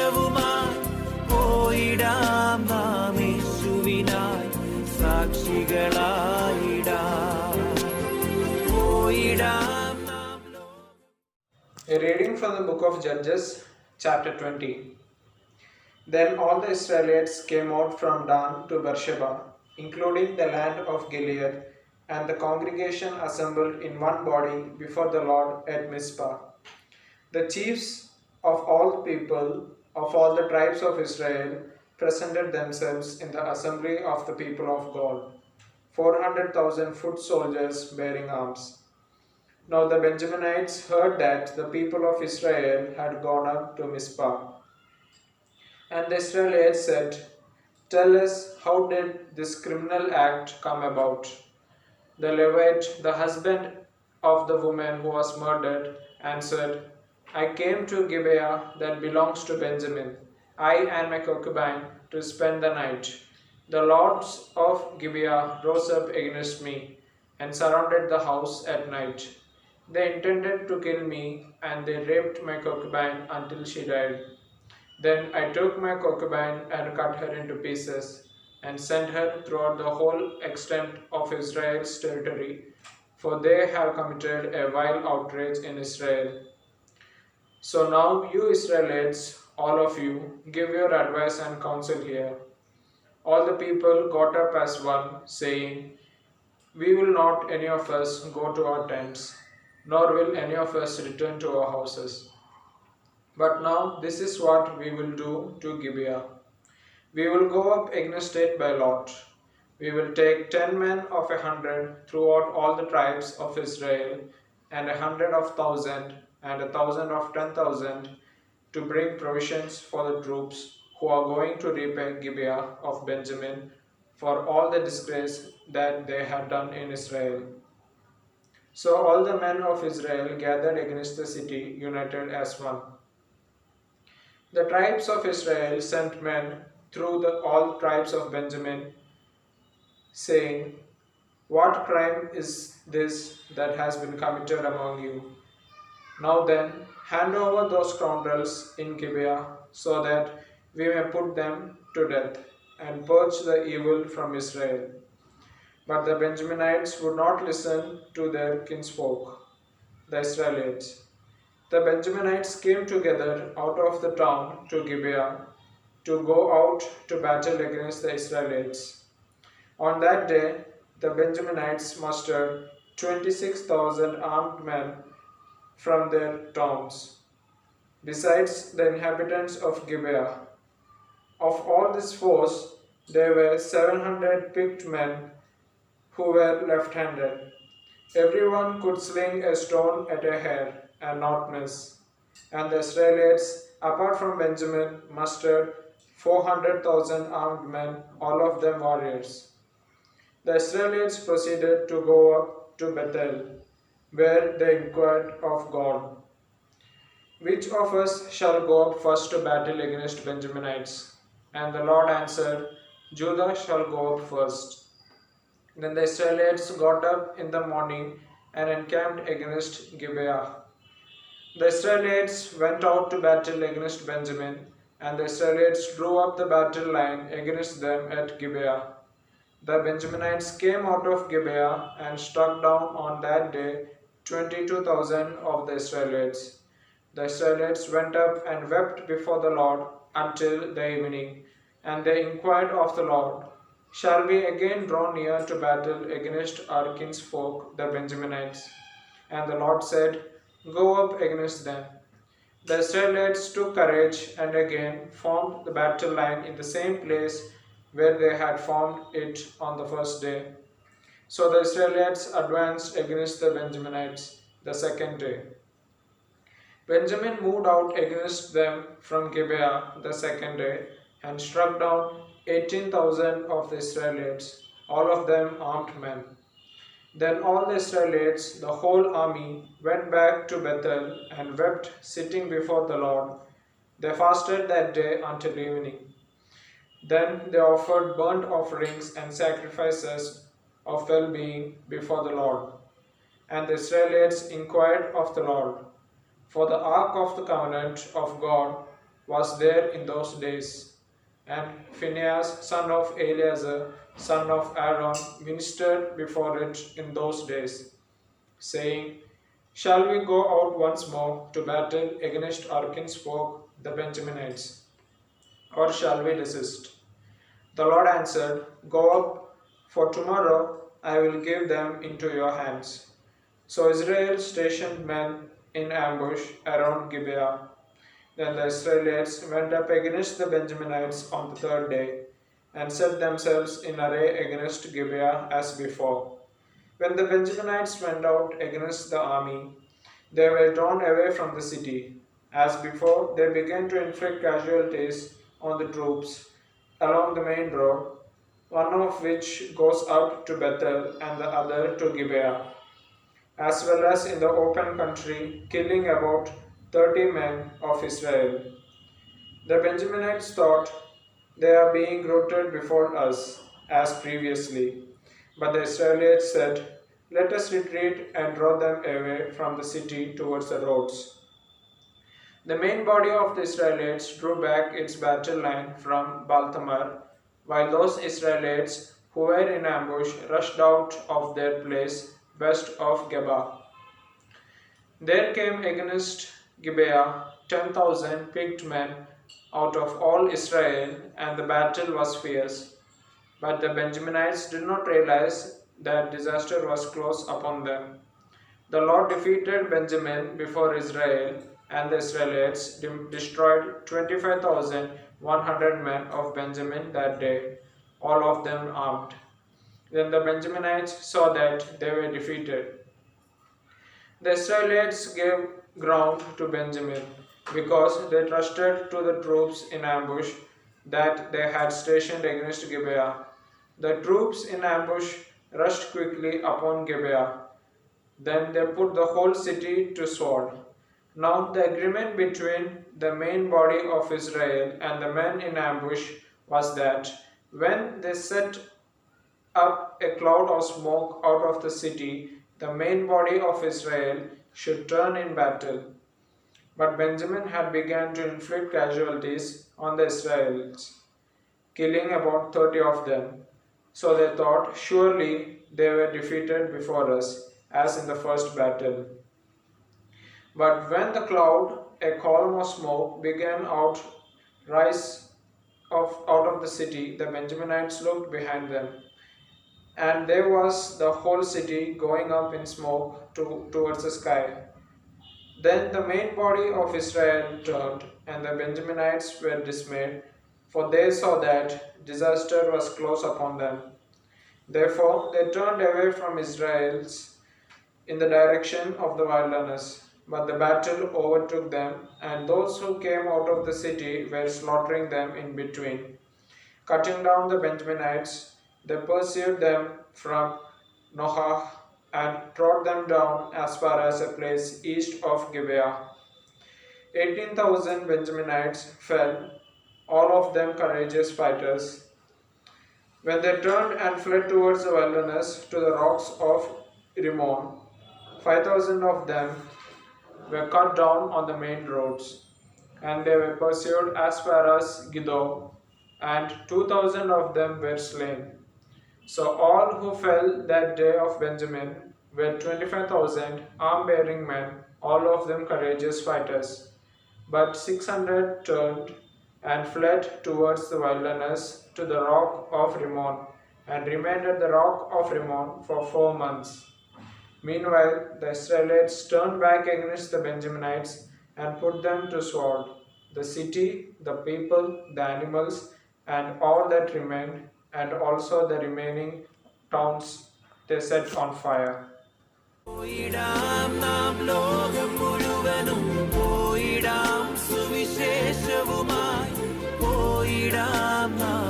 ജയവുമായി പോയിടാം നാം യേശുവിനായി സാക്ഷികളായിടാം പോയിടാം നാം. A reading from the book of Judges, chapter 20. Then all the Israelites came out from Dan to Beersheba, including the land of Gilead, and the congregation assembled in one body before the Lord at Mizpah. The chiefs of all people of all the tribes of Israel presented themselves in the assembly of the people of God, 400,000 foot soldiers bearing arms. Now the Benjaminites heard that the people of Israel had gone up to Mizpah. And the Israelites said, "Tell us, how did this criminal act come about?" The Levite, the husband of the woman who was murdered, answered, "I came to Gibeah that belongs to Benjamin, I and my concubine, to spend the night. The lords of Gibeah rose up against me and surrounded the house at night. They intended to kill me, and they raped my concubine until she died. Then I took my concubine and cut her into pieces, and sent her throughout the whole extent of Israel's territory, for they have committed a vile outrage in Israel. So now you Israelites, all of you, give your advice and counsel here." All the people got up as one, saying, "We will not any of us go to our tents, nor will any of us return to our houses. But now this is what we will do to Gibeah. We will go up against it by lot. We will take 10 men of 100 throughout all the tribes of Israel, and 100 of 1,000, and 1,000 of 10,000, to bring provisions for the troops who are going to repay Gibeah of Benjamin for all the disgrace that they had done in Israel." So all the men of Israel gathered against the city, united as one. The tribes of Israel sent men through all tribes of Benjamin, saying, "What crime is this that has been committed among you? Now then, hand over those scoundrels in Gibeah, so that we may put them to death, and purge the evil from Israel." But the Benjaminites would not listen to their kinsfolk, the Israelites. The Benjaminites came together out of the town to Gibeah to go out to battle against the Israelites. On that day, the Benjaminites mustered 26,000 armed men from their towns, besides the inhabitants of Gibeah. Of all this force, there were 700 picked men who were left-handed. Everyone could sling a stone at a hair and not miss. And the Israelites, apart from Benjamin, mustered 400,000 armed men, all of them warriors. The Israelites proceeded to go up to Bethel, where they inquired of God, "Which of us shall go up first to battle against Benjaminites?" And the Lord answered, "Judah shall go up first." Then the Israelites got up in the morning and encamped against Gibeah. The Israelites went out to battle against Benjamin, and the Israelites drew up the battle line against them at Gibeah. The Benjaminites came out of Gibeah and struck down on that day 22,000 of the Israelites. The Israelites went up and wept before the Lord until the evening, and they inquired of the Lord, "Shall we again draw near to battle against our kinsfolk, the Benjaminites?" And the Lord said, "Go up against them." The Israelites took courage and again formed the battle line in the same place where they had formed it on the first day. So the Israelites advanced against the Benjaminites the second day. Benjamin moved out against them from Gibeah the second day and struck down 18,000 of the Israelites, all of them armed men. Then all the Israelites, the whole army, went back to Bethel and wept, sitting before the Lord. They fasted that day until evening. Then they offered burnt offerings and sacrifices of well-being before the Lord. And the Israelites inquired of the Lord, for the ark of the covenant of God was there in those days. And Phinehas, son of Eleazar, son of Aaron, ministered before it in those days, saying, Shall we go out once more to battle against our kinsfolk, the Benjaminites, or shall we desist? The Lord answered, Go up, for tomorrow I will give them into your hands. So Israel stationed men in ambush around Gibeah. Then the Israelites went up against the Benjaminites on the third day, and set themselves in array against Gibeah as before. When the Benjaminites went out against the army, they were drawn away from the city. As before, they began to inflict casualties on the troops along the main road, one of which goes up to Bethel and the other to Gibeah, as well as in the open country, killing about 30 men of Israel. The Benjaminites thought, They are being routed before us, as previously. But the Israelites said, Let us retreat and draw them away from the city towards the roads. The main body of the Israelites drew back its battle line from Baltamar, while those Israelites who were in ambush rushed out of their place west of Geba. There came against Gibeah 10,000 picked men out of all Israel, and the battle was fierce. But the Benjaminites did not realize that disaster was close upon them. The Lord defeated Benjamin before Israel, and the Israelites destroyed 25,100 men of Benjamin that day, all of them armed. Then the Benjaminites saw that they were defeated. The Israelites gave ground to Benjamin because they trusted to the troops in ambush that they had stationed against Gibeah. The troops in ambush rushed quickly upon Gibeah. Then they put the whole city to sword. Now the agreement between the main body of Israel and the men in ambush was that when they set up a cloud of smoke out of the city, the main body of Israel should turn in battle. But Benjamin had begun to inflict casualties on the Israelites, killing about 30 of them. So they thought, surely they were defeated before us, as in the first battle. But when the cloud, a column of smoke, began rise out of the city, the Benjaminites looked behind them, and there was the whole city going up in smoke towards the sky. Then the main body of Israel turned, and the Benjaminites were dismayed, for they saw that disaster was close upon them. Therefore they turned away from Israelites in the direction of the wilderness. But the battle overtook them, and those who came out of the city were slaughtering them in between. Cutting down the Benjaminites, they pursued them from Nohah and trod them down as far as a place east of Gibeah. 18,000 Benjaminites fell, all of them courageous fighters. When they turned and fled towards the wilderness to the rocks of Rimmon, 5,000 of them were cut down on the main roads, and they were pursued as far as Giddo, and 2,000 of them were slain. So all who fell that day of Benjamin were 25,000 arm-bearing men, all of them courageous fighters. But 600 turned and fled towards the wilderness to the rock of Rimmon, and remained at the rock of Rimmon for 4 months. Meanwhile, the Israelites turned back against the Benjaminites and put them to sword, the city, the people, the animals, and all that remained, and also the remaining towns they set on fire. പോയിടാം നാം ലോകം മുഴുവനും പോയിടാം സുവിശേഷവുമായി പോയിടാം നാം